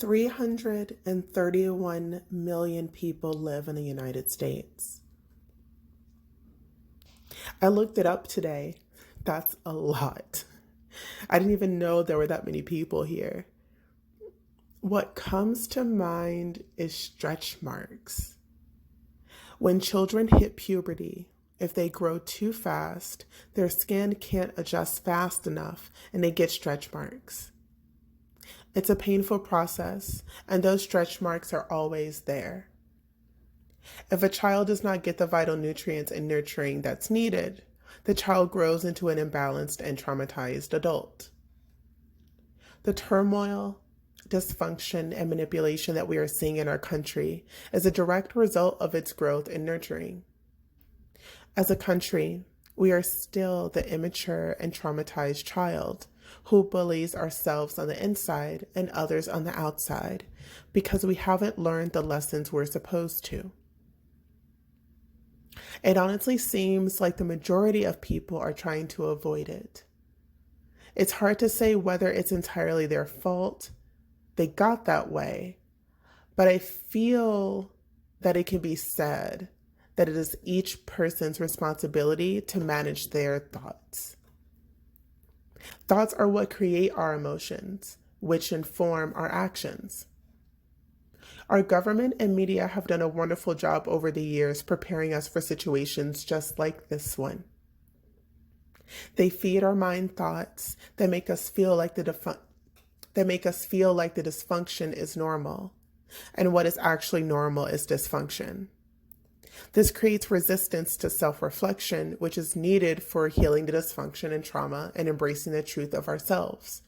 331 million people live in the United States. I looked it up today. That's a lot. I didn't even know there were that many people here. What comes to mind is stretch marks. When children hit puberty, if they grow too fast, their skin can't adjust fast enough and they get stretch marks. It's a painful process, and those stretch marks are always there. If a child does not get the vital nutrients and nurturing that's needed, the child grows into an imbalanced and traumatized adult. The turmoil, dysfunction, and manipulation that we are seeing in our country is a direct result of its growth and nurturing. As a country, we are still the immature and traumatized child who bullies ourselves on the inside and others on the outside because we haven't learned the lessons we're supposed to. It honestly seems like the majority of people are trying to avoid it. It's hard to say whether it's entirely their fault, they got that way, but I feel that it can be said that it is each person's responsibility to manage their thoughts. Thoughts are what create our emotions, which inform our actions. Our government and media have done a wonderful job over the years preparing us for situations just like this one. They feed our mind thoughts that make us feel like the dysfunction is normal, and what is actually normal is dysfunction. This creates resistance to self-reflection, which is needed for healing the dysfunction and trauma and embracing the truth of ourselves.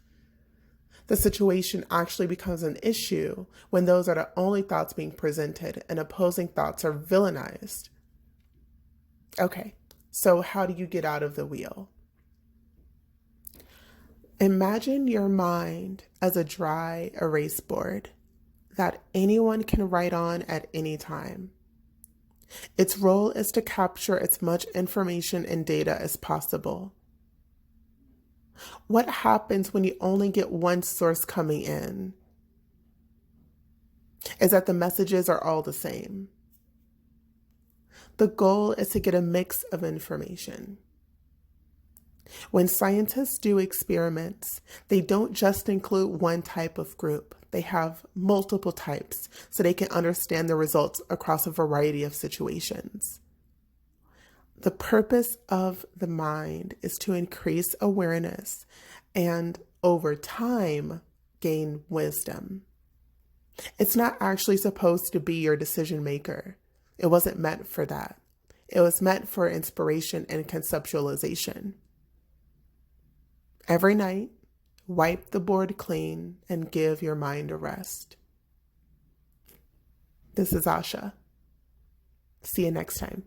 The situation actually becomes an issue when those are the only thoughts being presented and opposing thoughts are villainized. Okay, so how do you get out of the wheel? Imagine your mind as a dry erase board that anyone can write on at any time. Its role is to capture as much information and data as possible. What happens when you only get one source coming in? Is that the messages are all the same. The goal is to get a mix of information. When scientists do experiments, they don't just include one type of group. They have multiple types so they can understand the results across a variety of situations. The purpose of the mind is to increase awareness and, over time, gain wisdom. It's not actually supposed to be your decision maker. It wasn't meant for that. It was meant for inspiration and conceptualization. Every night, wipe the board clean and give your mind a rest. This is Asha. See you next time.